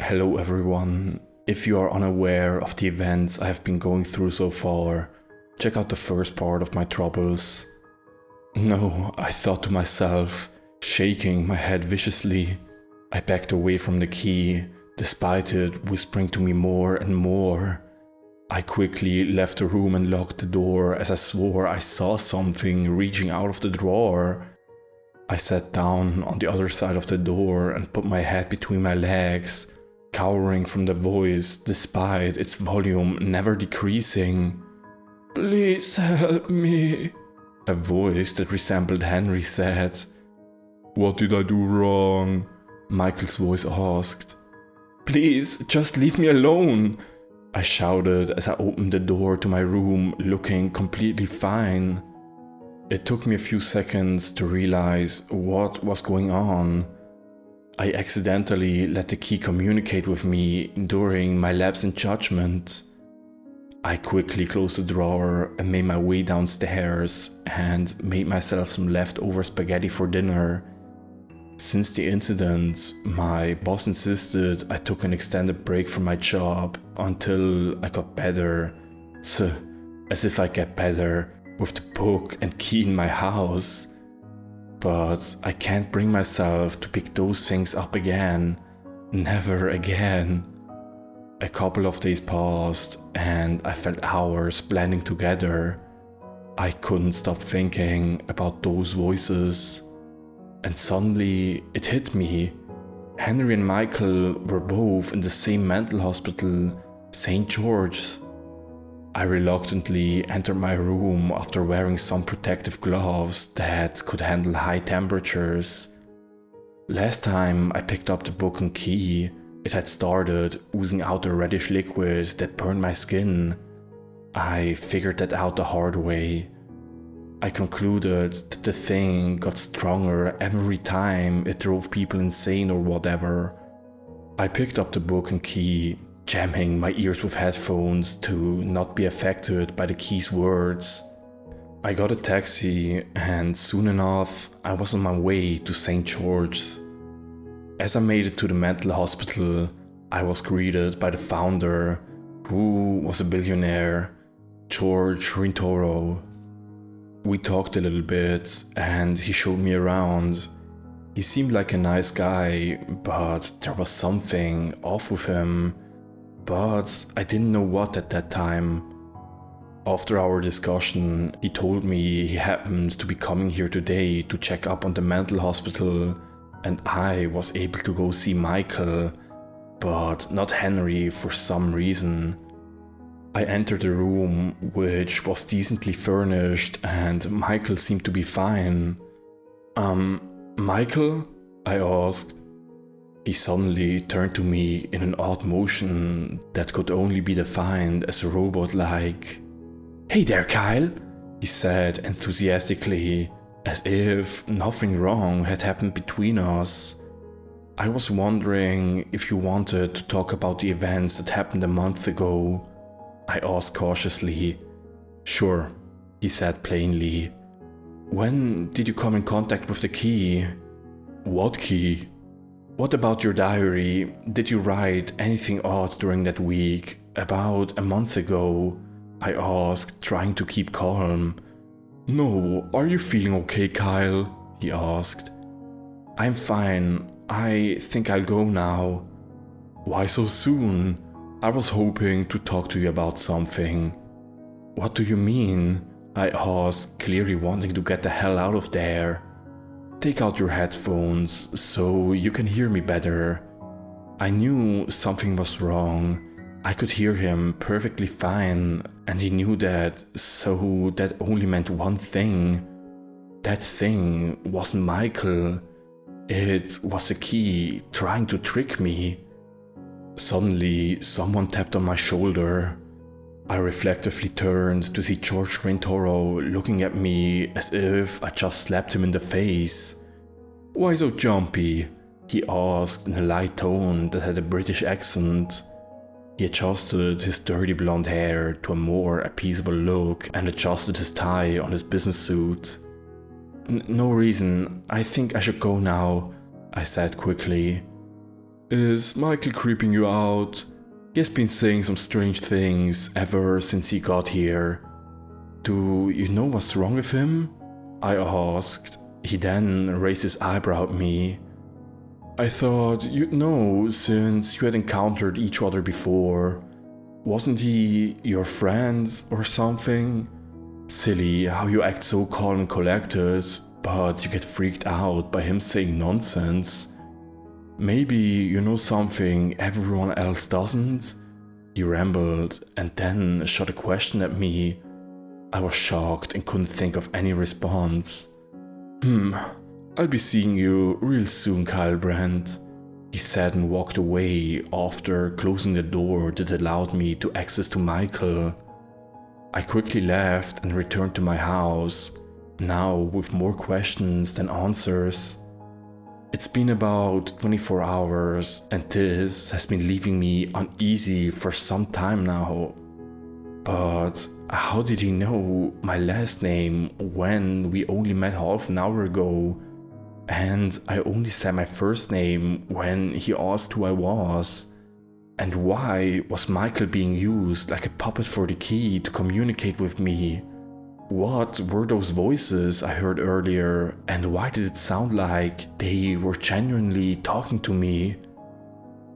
Hello everyone. If you are unaware of the events I have been going through so far, check out the first part of my troubles. No, I thought to myself, shaking my head viciously. I backed away from the key, despite it whispering to me more and more. I quickly left the room and locked the door as I swore I saw something reaching out of the drawer. I sat down on the other side of the door and put my head between my legs, cowering from the voice despite its volume never decreasing. "Please help me," a voice that resembled Henry said. "What did I do wrong?" Michael's voice asked. "Please, just leave me alone," I shouted as I opened the door to my room, looking completely fine. It took me a few seconds to realize what was going on. I accidentally let the key communicate with me during my lapse in judgment. I quickly closed the drawer and made my way downstairs and made myself some leftover spaghetti for dinner. Since the incident, my boss insisted I took an extended break from my job until I got better. As if I get better with the book and key in my house. But I can't bring myself to pick those things up again. Never again. A couple of days passed and I felt hours blending together. I couldn't stop thinking about those voices. And suddenly it hit me. Henry and Michael were both in the same mental hospital, St. George's. I reluctantly entered my room after wearing some protective gloves that could handle high temperatures. Last time I picked up the book and key, it had started oozing out a reddish liquid that burned my skin. I figured that out the hard way. I concluded that the thing got stronger every time it drove people insane or whatever. I picked up the book and key, jamming my ears with headphones to not be affected by the key's words. I got a taxi and soon enough I was on my way to St. George's. As I made it to the mental hospital, I was greeted by the founder, who was a billionaire, George Rintoro. We talked a little bit and he showed me around. He seemed like a nice guy, but there was something off with him. But I didn't know what at that time. After our discussion, he told me he happened to be coming here today to check up on the mental hospital, and I was able to go see Michael, but not Henry for some reason. I entered the room, which was decently furnished, and Michael seemed to be fine. Michael?" I asked. He suddenly turned to me in an odd motion that could only be defined as robot-like. "Hey there, Kyle," he said enthusiastically, as if nothing wrong had happened between us. "I was wondering if you wanted to talk about the events that happened a month ago," I asked cautiously. "Sure," he said plainly. "When did you come in contact with the key?" "What key?" "What about your diary? Did you write anything odd during that week, about a month ago?" I asked, trying to keep calm. "No, are you feeling okay, Kyle?" he asked. "I'm fine. I think I'll go now." "Why so soon? I was hoping to talk to you about something." "What do you mean?" I asked, clearly wanting to get the hell out of there. "Take out your headphones so you can hear me better." I knew something was wrong. I could hear him perfectly fine, and he knew that, so that only meant one thing. That thing wasn't Michael. It was the key trying to trick me. Suddenly, someone tapped on my shoulder. I reflectively turned to see George Rintoro looking at me as if I just slapped him in the face. "Why so jumpy?" he asked in a light tone that had a British accent. He adjusted his dirty blonde hair to a more appeasable look and adjusted his tie on his business suit. "No reason. I think I should go now," I said quickly. Is Michael creeping you out? He has been saying some strange things ever since he got here. Do you know what's wrong with him? I asked. He then raised his eyebrow at me. I thought you'd know since you had encountered each other before. Wasn't he your friend or something? Silly how you act so calm and collected, but you get freaked out by him saying nonsense. Maybe you know something everyone else doesn't? He rambled and then shot a question at me. I was shocked and couldn't think of any response. I'll be seeing you real soon, Kyle Brandt, he said and walked away after closing the door that allowed me to access to Michael. I quickly left and returned to my house, now with more questions than answers. It's been about 24 hours and this has been leaving me uneasy for some time now. But how did he know my last name when we only met half an hour ago? And I only said my first name when he asked who I was. And why was Michael being used like a puppet for the key to communicate with me? What were those voices I heard earlier, and why did it sound like they were genuinely talking to me?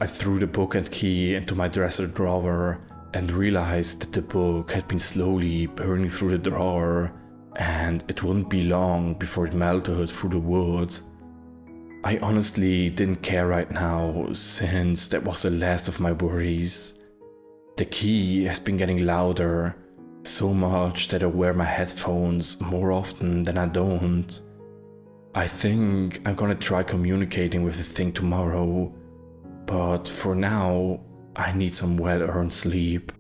I threw the book and key into my dresser drawer and realized that the book had been slowly burning through the drawer, and it wouldn't be long before it melted through the wood. I honestly didn't care right now, since that was the last of my worries. The key has been getting louder, so much that I wear my headphones more often than I don't. I think I'm gonna try communicating with the thing tomorrow, but for now, I need some well-earned sleep.